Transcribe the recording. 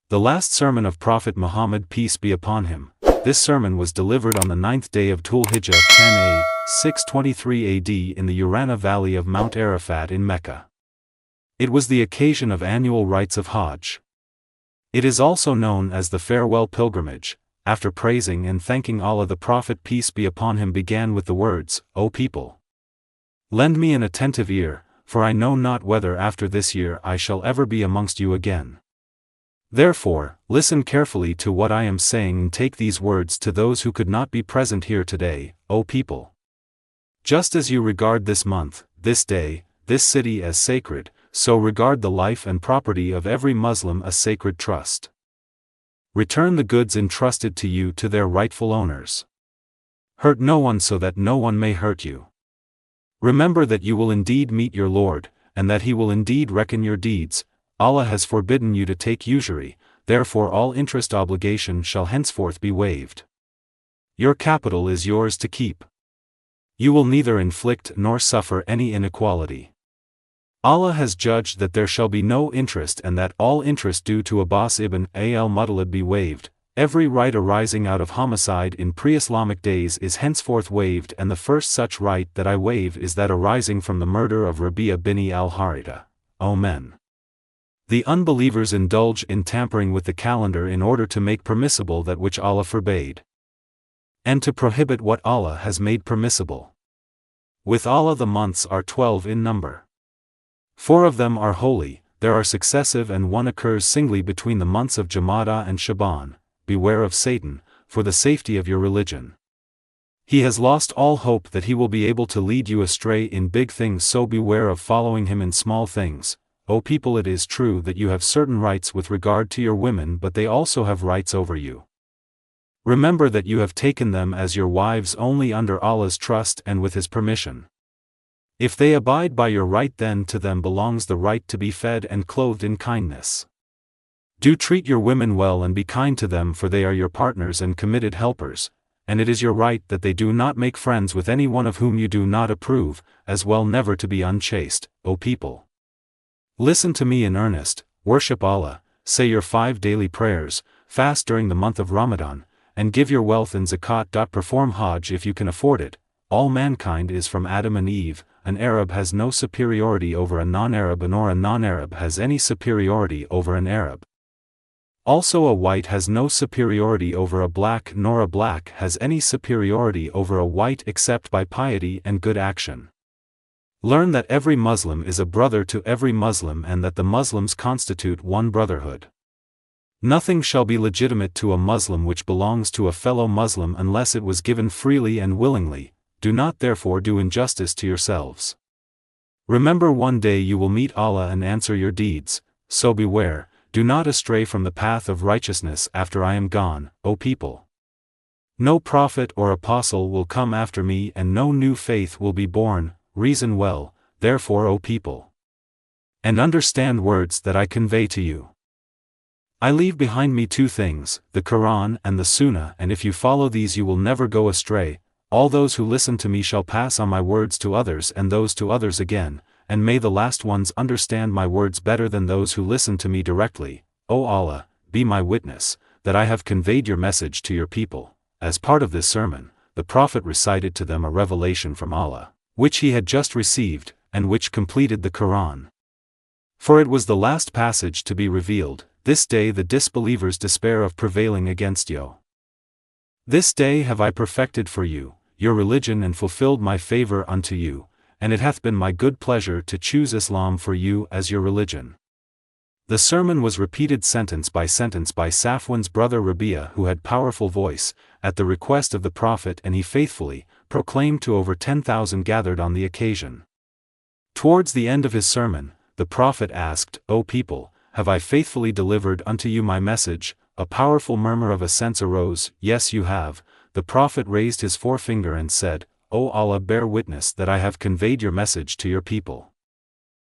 The last sermon of Prophet Muhammad, peace be upon him. This sermon was delivered on the 9th day of Dhul Hijjah 10a, 623 AD in the Urana valley of Mount Arafat in Mecca. It was the occasion of annual rites of Hajj. It is also known as the farewell pilgrimage. After praising and thanking Allah, the Prophet, peace be upon him, began with the words, O people! Lend me an attentive ear, for I know not whether after this year I shall ever be amongst you again. Therefore, listen carefully to what I am saying and take these words to those who could not be present here today, O people! Just as you regard this month, this day, this city as sacred, so regard the life and property of every Muslim a sacred trust. Return the goods entrusted to you to their rightful owners. Hurt no one so that no one may hurt you. Remember that you will indeed meet your Lord, and that He will indeed reckon your deeds. Allah has forbidden you to take usury, therefore all interest obligation shall henceforth be waived. Your capital is yours to keep. You will neither inflict nor suffer any inequality. Allah has judged that there shall be no interest and that all interest due to Abbas ibn al-Muttalib be waived. Every right arising out of homicide in pre-Islamic days is henceforth waived, and the first such right that I waive is that arising from the murder of Rabi'a bin al-Haritha. Amen. The unbelievers indulge in tampering with the calendar in order to make permissible that which Allah forbade, and to prohibit what Allah has made permissible. With Allah the months are 12 in number. 4 of them are holy, there are successive, and one occurs singly between the months of Jamada and Shaban. Beware of Satan, for the safety of your religion. He has lost all hope that he will be able to lead you astray in big things, so beware of following him in small things. O people, it is true that you have certain rights with regard to your women, but they also have rights over you. Remember that you have taken them as your wives only under Allah's trust and with His permission. If they abide by your right, then to them belongs the right to be fed and clothed in kindness. Do treat your women well and be kind to them, for they are your partners and committed helpers, and it is your right that they do not make friends with any one of whom you do not approve, as well never to be unchaste. O people! Listen to me in earnest, worship Allah, say your 5 daily prayers, fast during the month of Ramadan, and give your wealth in zakat. Perform Hajj if you can afford it. All mankind is from Adam and Eve. An Arab has no superiority over a non-Arab, nor a non-Arab has any superiority over an Arab. Also, a white has no superiority over a black, nor a black has any superiority over a white except by piety and good action. Learn that every Muslim is a brother to every Muslim, and that the Muslims constitute one brotherhood. Nothing shall be legitimate to a Muslim which belongs to a fellow Muslim unless it was given freely and willingly. Do not therefore do injustice to yourselves. Remember, one day you will meet Allah and answer your deeds, so beware. Do not astray from the path of righteousness after I am gone, O people. No prophet or apostle will come after me, and no new faith will be born. Reason well, therefore, O people, and understand words that I convey to you. I leave behind me 2 things, the Quran and the Sunnah, and if you follow these you will never go astray. All those who listen to me shall pass on my words to others, and those to others again, and may the last ones understand my words better than those who listen to me directly. O Allah, be my witness, that I have conveyed your message to your people. As part of this sermon, the Prophet recited to them a revelation from Allah, which he had just received, and which completed the Quran. For it was the last passage to be revealed. This day the disbelievers despair of prevailing against you. This day have I perfected for you your religion and fulfilled my favor unto you, and it hath been my good pleasure to choose Islam for you as your religion. The sermon was repeated sentence by Safwan's brother Rabi'a, who had powerful voice, at the request of the Prophet, and he faithfully proclaimed to over 10,000 gathered on the occasion. Towards the end of his sermon, the Prophet asked, O people, have I faithfully delivered unto you my message? A powerful murmur of assent arose. Yes, you have. The Prophet raised his forefinger and said, O Allah, bear witness that I have conveyed your message to your people.